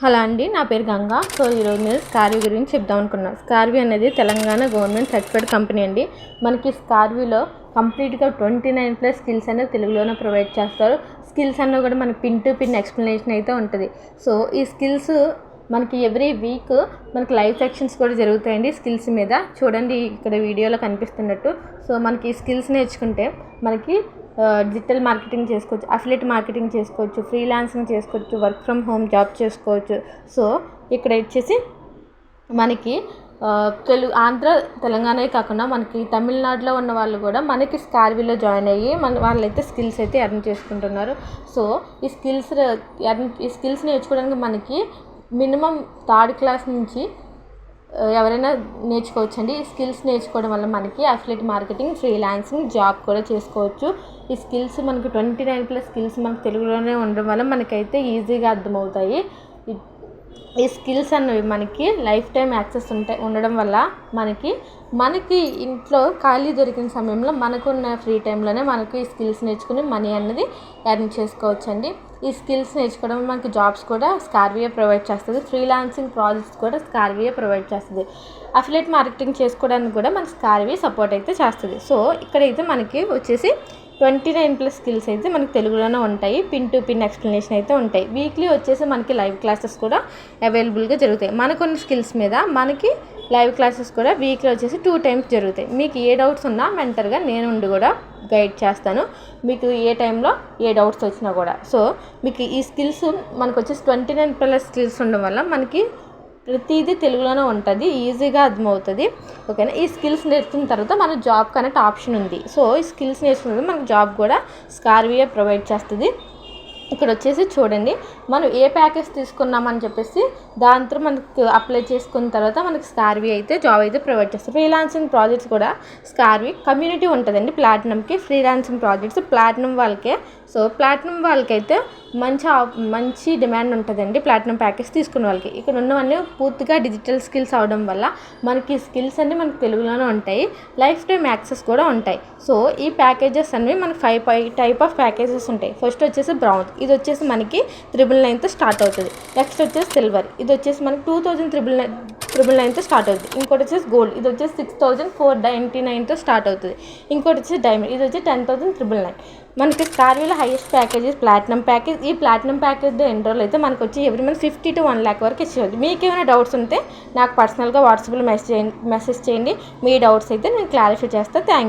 Hello అండి, నా పేరు గంగా. సో ఈరోజు నేను స్కార్వీ గురించి చెప్దాం అనుకున్నాను. స్కార్వీ అనేది తెలంగాణ గవర్నమెంట్ సర్టిఫైడ్ కంపెనీ అండి. మనకి స్కార్వీలో కంప్లీట్గా 29+ స్కిల్స్ అనేది తెలుగులోనే ప్రొవైడ్ చేస్తారు. స్కిల్స్ అన్నీ కూడా మనకి పిన్ టు పిన్ ఎక్స్ప్లెనేషన్ అయితే ఉంటుంది. సో ఈ స్కిల్స్ మనకి ఎవ్రీ వీక్ మనకి లైవ్ సెక్షన్స్ కూడా జరుగుతాయండి స్కిల్స్ మీద. చూడండి ఇక్కడ వీడియోలో కనిపిస్తున్నట్టు. సో మనకి ఈ స్కిల్స్ నేర్చుకుంటే మనకి డిజిటల్ మార్కెటింగ్ చేసుకోవచ్చు, అఫిలియేట్ మార్కెటింగ్ చేసుకోవచ్చు, ఫ్రీలాన్సింగ్ చేసుకోవచ్చు, వర్క్ ఫ్రమ్ హోమ్ జాబ్ చేసుకోవచ్చు. సో ఇక్కడ వచ్చేసి మనకి ఆంధ్ర తెలంగాణే కాకుండా మనకి తమిళనాడులో ఉన్న వాళ్ళు కూడా మనకి స్కార్వీలో జాయిన్ అయ్యి వాళ్ళైతే స్కిల్స్ అయితే ఎర్న్ చేసుకుంటున్నారు. సో ఈ స్కిల్స్ నేర్చుకోవడానికి మనకి మినిమం 3rd క్లాస్ నుంచి ఎవరైనా నేర్చుకోవచ్చండి. ఈ స్కిల్స్ నేర్చుకోవడం వల్ల మనకి అఫిలియేట్ మార్కెటింగ్, ఫ్రీలాన్సింగ్ జాబ్ కూడా చేసుకోవచ్చు. ఈ స్కిల్స్ మనకి 29+ స్కిల్స్ మనకి తెలుగులోనే ఉండడం వల్ల మనకైతే ఈజీగా అర్థమవుతాయి. ఈ స్కిల్స్ అనేవి మనకి లైఫ్ టైం యాక్సెస్ ఉండడం వల్ల మనకి ఇంట్లో ఖాళీ దొరికిన సమయంలో మనకున్న ఫ్రీ టైంలోనే మనకి ఈ స్కిల్స్ నేర్చుకుని మనీ అనేది ఎర్న్ చేసుకోవచ్చండి. ఈ స్కిల్స్ నేర్చుకోవడం మనకి జాబ్స్ కూడా స్కార్వీయే ప్రొవైడ్ చేస్తుంది. ఫ్రీలాన్సింగ్ ప్రాజెక్ట్స్ కూడా స్కార్వీయే ప్రొవైడ్ చేస్తుంది. అఫిలియేట్ మార్కెటింగ్ చేసుకోవడానికి కూడా మన స్కార్వీ సపోర్ట్ అయితే చేస్తుంది. సో ఇక్కడైతే మనకి వచ్చేసి 29+ స్కిల్స్ అయితే మనకి తెలుగులోనే ఉంటాయి. పిన్ టు పిన్ ఎక్స్ప్లెనేషన్ అయితే ఉంటాయి. వీక్లీ వచ్చేసి మనకి లైవ్ క్లాసెస్ కూడా అవైలబుల్గా జరుగుతాయి. మనకున్న స్కిల్స్ మీద మనకి లైవ్ క్లాసెస్ కూడా వీక్లీ వచ్చేసి 2 times జరుగుతాయి. మీకు ఏ డౌట్స్ ఉన్నా మెంటర్గా నేను ఉండి కూడా గైడ్ చేస్తాను, మీకు ఏ టైంలో ఏ డౌట్స్ వచ్చినా కూడా. సో మీకు ఈ స్కిల్స్ మనకు వచ్చేసి 29+ స్కిల్స్ ఉండడం వల్ల మనకి ప్రతిదీ తెలుగులోనే ఉంటుంది, ఈజీగా అర్థమవుతుంది. ఓకేనా. ఈ స్కిల్స్ నేర్చుకున్న తర్వాత మన జాబ్ కనెక్ట్ ఆప్షన్ ఉంది. సో ఈ స్కిల్స్ నేర్చుకున్న తర్వాత మనకు జాబ్ కూడా స్కార్వీయే ప్రొవైడ్ చేస్తుంది. ఇక్కడ వచ్చేసి చూడండి, మనం ఏ ప్యాకేజ్ తీసుకున్నామని చెప్పేసి దాంతో మనకు అప్లై చేసుకున్న తర్వాత మనకి స్కార్వీ అయితే జాబ్ అయితే ప్రొవైడ్ చేస్తారు. ఫ్రీలాన్సింగ్ ప్రాజెక్ట్స్ కూడా స్కార్వీ కమ్యూనిటీ ఉంటుందండి. ప్లాటినంకి ఫ్రీలాన్సింగ్ ప్రాజెక్ట్స్ ప్లాటినం వాళ్ళకే. సో ప్లాటినం వాళ్ళకైతే మంచి డిమాండ్ ఉంటుందండి ప్లాటినం ప్యాకేజ్ తీసుకున్న వాళ్ళకి. ఇక్కడ ఉన్నవన్నీ పూర్తిగా డిజిటల్ స్కిల్స్ అవడం వల్ల మనకి స్కిల్స్ అన్నీ మనకి తెలుగులోనే ఉంటాయి. లైఫ్ టైం యాక్సెస్ కూడా ఉంటాయి. సో ఈ ప్యాకేజెస్ అన్నీ మనకి 5 టైప్ ఆఫ్ ప్యాకేజెస్ ఉంటాయి. ఫస్ట్ వచ్చేసి బ్రౌన్, ఇది వచ్చేసి మనకి 999తో స్టార్ట్ అవుతుంది. నెక్స్ట్ వచ్చేసి సిల్వర్, ఇది వచ్చేసి మనకి 2999తో స్టార్ట్ అవుతుంది. ఇంకోటి వచ్చేసి గోల్డ్, ఇది వచ్చేసి 6499తో స్టార్ట్ అవుతుంది. ఇంకోటి వచ్చేసి డైమండ్, ఇది వచ్చి 10,999. మనకి స్కార్వీలో హైయెస్ట్ ప్యాకేజెస్ ప్లాటినం ప్యాకేజ్. ఈ ప్లాటినం ప్యాకేజ్లో ఎన్రోల్ అయితే మనకు వచ్చి ఎవ్రీ మంత్ 50 to 1 lakh వరకు ఇచ్చేది. మీకు ఏమైనా డౌట్స్ ఉంటే నాకు పర్సనల్గా వాట్సాప్లో మెసేజ్ చేయండి. మీ డౌట్స్ అయితే నేను క్లారిఫై చేస్తాను. Thank you.